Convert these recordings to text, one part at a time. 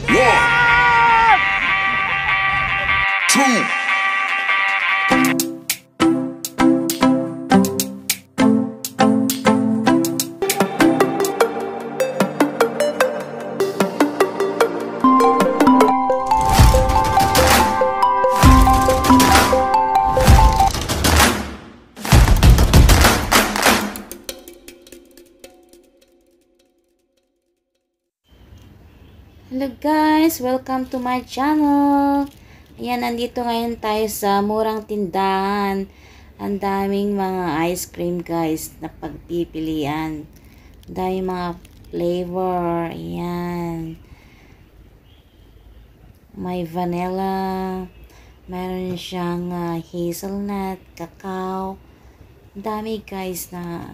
Two. Hello guys! Welcome to my channel! Ayan, nandito ngayon tayo sa murang tindahan. Ang daming mga ice cream guys na pagpipilian. Ang daming mga flavor. Ayan. May vanilla. Meron siyang hazelnut, cacao. Ang dami guys na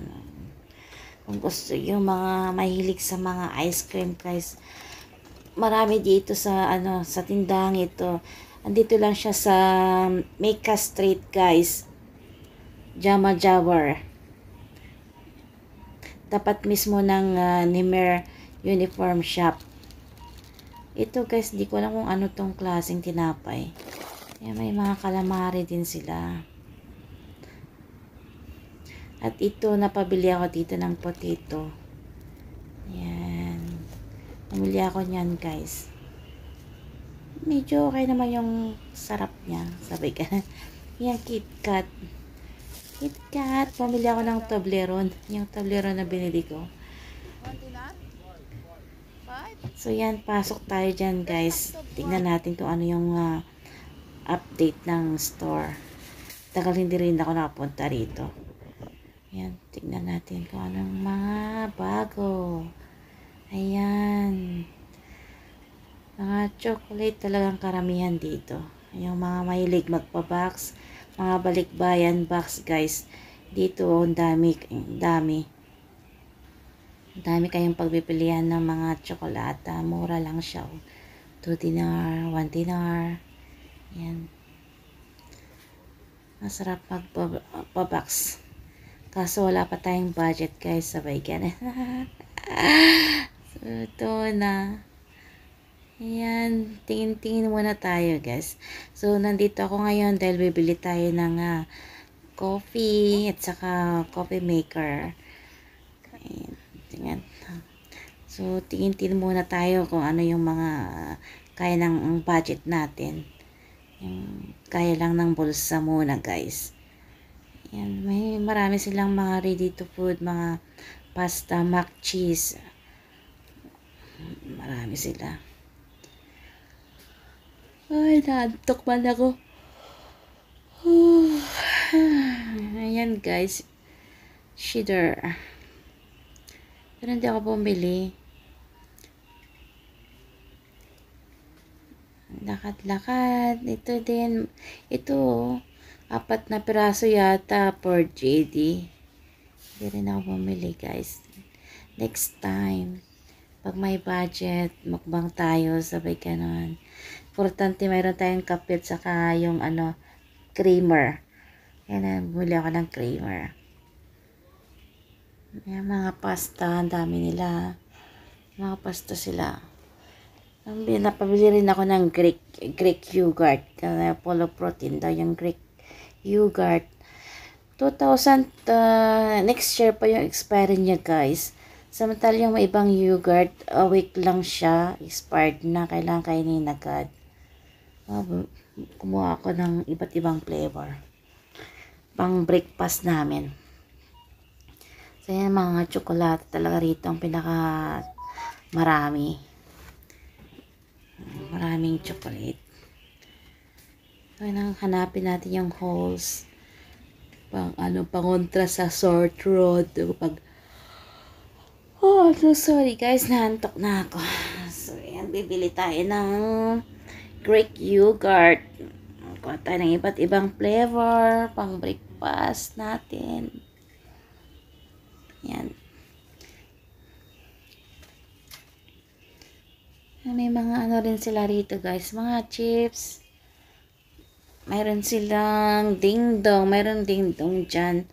kung gusto yung mga mahilig sa mga ice cream guys, marami dito sa sa tindahan ito. Andito lang siya sa Mecca Street guys, Jama Jawar, tapat mismo ng Nimer Uniform Shop. Ito guys, di ko alam kung ano tong klaseng tinapay. Ayan, may mga calamari din sila. At ito, napabili ako dito ng potato. Ayan, namili ako niyan guys. Medyo okay naman yung sarap niya. Sabi ka. Yan, KitKat. KitKat. Pamili ako ng Toblerone. Yung Toblerone na binili ko. So yan, pasok tayo dyan guys. Tingnan natin kung ano yung update ng store. Tagal hindi rin ako nakapunta rito. Yan, tingnan natin kung anong mga bago. Ayan. Mga chocolate talagang karamihan dito. Yung mga mahilig magpa-box, mga balikbayan box guys. Dito ang dami, dami kayong pagpipilian ng mga tsokolata. Mura lang siya. 2 dinar, 1 dinar. Yan. Masarap magpa-box. Kaso wala pa tayong budget guys. Sabay ganun. So, ito na. Ayan, tingin-tingin muna tayo guys. So, nandito ako ngayon dahil bibili tayo ng coffee at saka coffee maker. Ayan, tingnan. So, tingin-tingin muna tayo kung ano yung mga kaya ng budget natin. Yung kaya lang ng bulsa muna guys. Ayan, may marami silang mga ready to food, mga pasta, mac cheese. Marami sila. Ay, naantok man ako. Ayan guys. Cheddar. Pero hindi ako bumili. Lakad-lakad. Ito din. Ito, 4 na piraso yata for JD. Hindi rin ako bumili guys. Next time, pag may budget, mukbang tayo, sabay ganon. Importante mayroon tayong kapit saka yung creamer. Yan, bumili ako ng creamer. Yan, mga pasta, ang dami nila. Mga pasta sila. Napabili rin ako ng Greek yogurt. Full of protein daw yung Greek yogurt. 2,000 next year pa yung expiry niya guys. Samantala yung may ibang yogurt, a week lang siya, expired na, kailangan kainin agad. Kumuha ako ng iba't ibang flavor. Pang breakfast namin. So yan, mga tsokolate talaga rito ang pinaka marami. Maraming chocolate. So yan, hanapin natin yung holes. Pangontra sa sore throat. So sorry guys, naantok na ako. So yan, bibili tayo ng Greek yogurt. Kuha tayo ng iba't ibang flavor pang breakfast natin. Yan. May mga rin sila rito guys, mga chips. Mayroon silang ding-dong. Mayroon ding-dong dyan.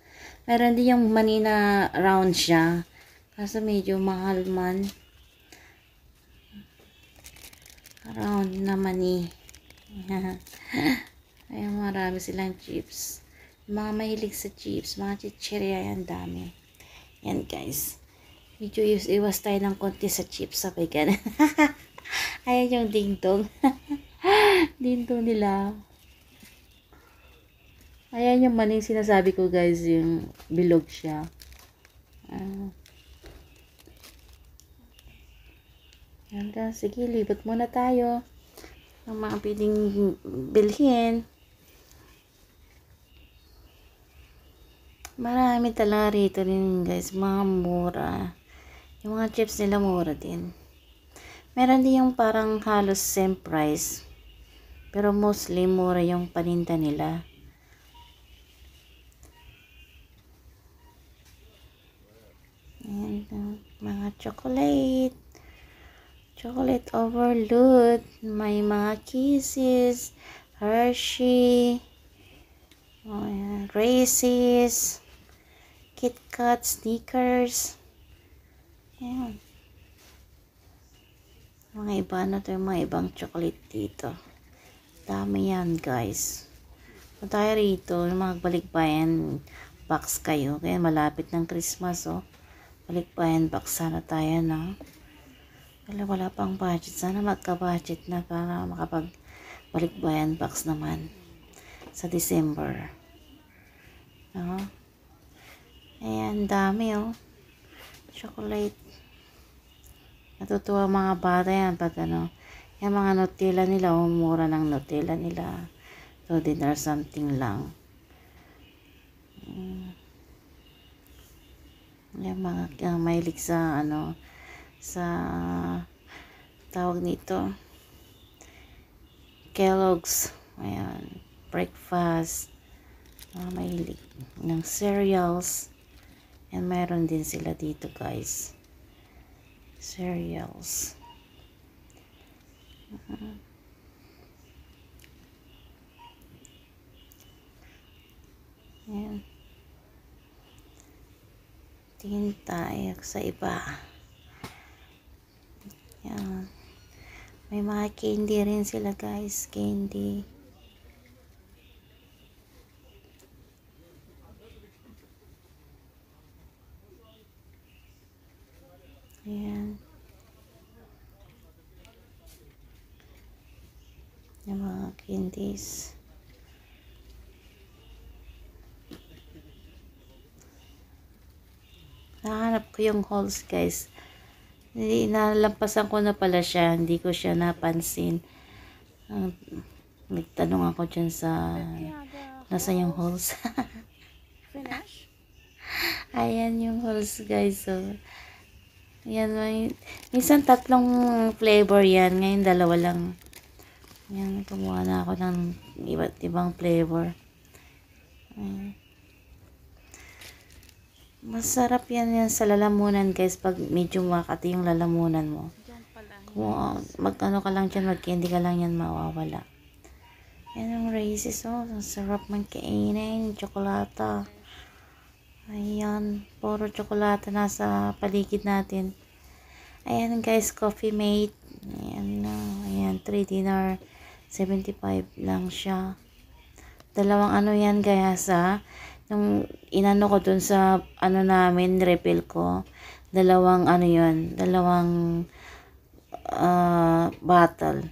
Mayroon din yung manina round siya. Kaso medyo mahal man. Round naman eh. Ayan, marami silang chips. Mga mahilig sa chips, mga chichirya, yan dami. Yan guys. Medyo iwas tayo ng konti sa chips, sabay ganun. Ayan yung dingdong. Dingdong nila. Ayan yung maning sinasabi ko guys, yung bilog siya. Yan guys, sige, libot muna tayo. Ang mga piling bilhin. Marami talaga rito rin guys, mga mura. Yung mga chips nila mura din. Meron din yung parang halos same price. Pero mostly mura yung paninda nila. And mga chocolate. Chocolate overload. May mga Kisses, Hershey, Reese's, Kit Kat, Snickers. Ayan. Mga iba na to, yung mga ibang chocolate dito. Dami yan guys. Kung tayo rito, magbalikbayan box kayo. Kaya malapit ng Christmas oh. Balikbayan box sana tayo no. Wala pang budget. Sana magka-budget na para makapag-balikbayan box naman sa December. No? Ayan, dami oh. Chocolate. Natutuwa mga bata yan pag ano. Yung mga Nutella nila, mura ng Nutella nila. So, dinner something lang. Yung mga mahilig sa ano, sa tawag nito Kellogg's, ayan, breakfast, mahilig ng cereals, and mayroon din sila dito guys, cereals. Ayan, tingin tayo sa iba. Yan. May mga candy rin sila guys. Candy. Ayan. Yung mga candies. Nahanap ko yung halls guys. Hindi, nalampasan ko na pala siya. Hindi ko siya napansin. Nagtanong ako dyan sa nasa yung halls. Finish? Ayan yung halls guys. So, ayan, minsan tatlong flavor yan. Ngayon dalawa lang. Ayan, kumuha na ako ng iba't ibang flavor. Ayan. Masarap yan sa lalamunan guys pag medyo makati yung lalamunan mo. Kung mag-ano ka lang dyan, mag-candy ka lang yan, mawawala. Yan ang Reese's oh. Ang sarap man kainin. Tsokolata. Ayan. Puro tsokolata nasa paligid natin. Ayan guys, Coffee Mate. Ayan na. Ayan, 3 dinar. 75 lang siya. Dalawang ano yan guys ha. Nung inano ko dun sa ano namin, refill ko. Dalawang ano yun. Dalawang bottle.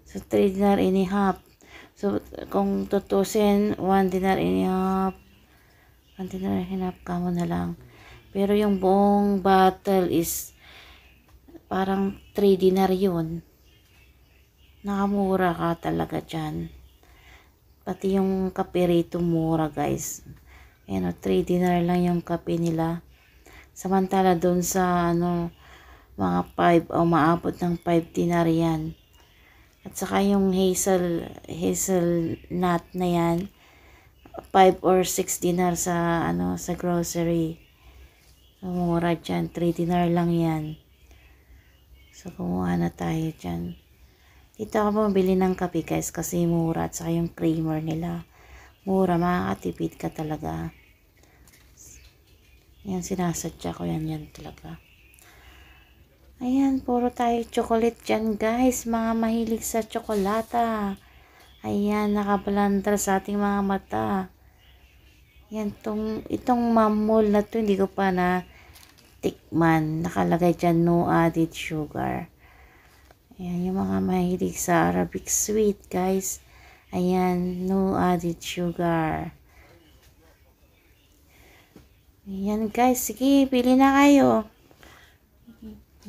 So, 3 dinar and a half. So, kung tutusin, 1 dinar and a half. 1 dinar and a half kamo na lang. Pero yung buong bottle is parang 3 dinar yun. Nakamura ka talaga dyan. Pati yung kape rito mura guys. Ayan o, 3 dinar lang yung kape nila. Samantala doon sa ano, mga 5 o maabot ng 5 dinar yan. At saka yung hazelnut na yan, 5 or 6 dinar sa ano, sa grocery. So, mura dyan, 3 dinar lang yan. So kumuha na tayo dyan. Dito ako bumili ng kape guys kasi mura, at saka yung creamer nila mura, makakatipid ka talaga. Yan, sinasadya ko yan talaga. Ayan, puro tayo chocolate dyan guys. Mga mahilig sa tsokolata. Ayan, nakabalandra sa ating mga mata. Yan, itong mamol na to, hindi ko pa na tikman. Nakalagay dyan, no added sugar. Ayan, yung mga mahilig sa Arabic sweet, guys. Ayan, no added sugar. Ayan, guys. Sige, pili na kayo.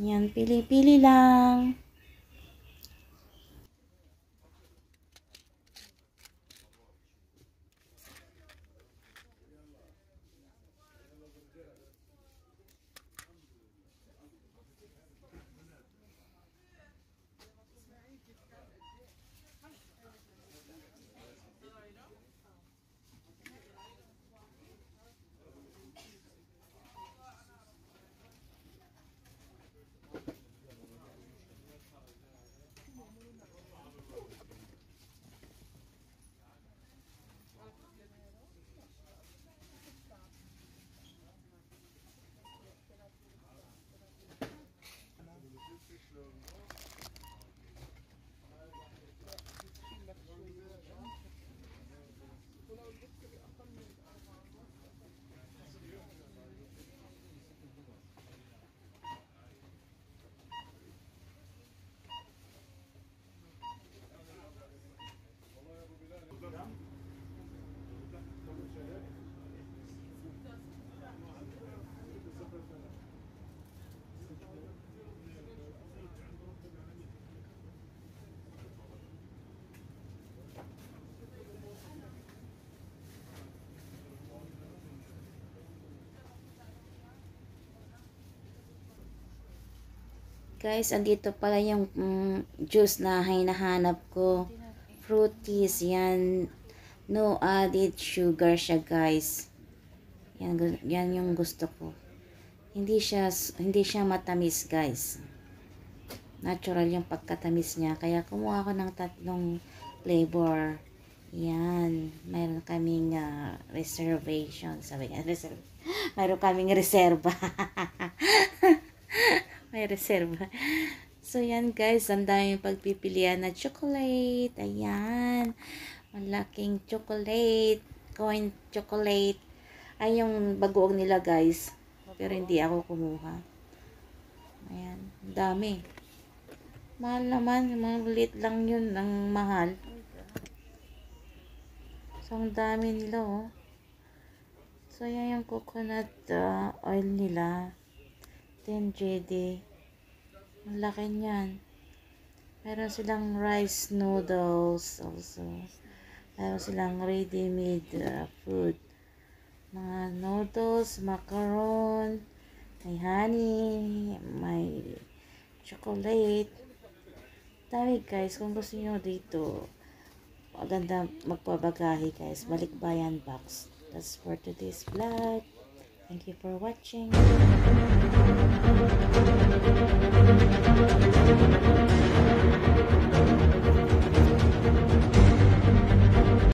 Ayan, pili-pili lang. Guys, andito pala yung juice na hinahanap ko. Fruities, yan. No added sugar siya, guys. Yan yung gusto ko. Hindi siya matamis, guys. Natural yung pagkatamis niya. Kaya kumuha ako ng 3 flavor. Yan. Mayroon kaming reservation. Sabi nga, mayroon kaming reserva. May reserva. So, yan guys. Ang daming pagpipilian na chocolate. Ayan. Malaking chocolate. Coin chocolate. Ay, yung bagoong nila guys. Pero hindi ako kumuha. Ayan. Dami. Mahal naman. Mga liit lang yun. Ang mahal. So, ang dami nila oh. So, yan yung coconut oil nila. 10 JD. Ang laki niyan. Meron silang rice noodles also. Meron silang ready-made food. Mga noodles, macaron, may honey, may chocolate. Dami guys, kung gusto nyo dito, maganda magpabagahe guys. Balikbayan box. That's for today's vlog. Thank you for watching.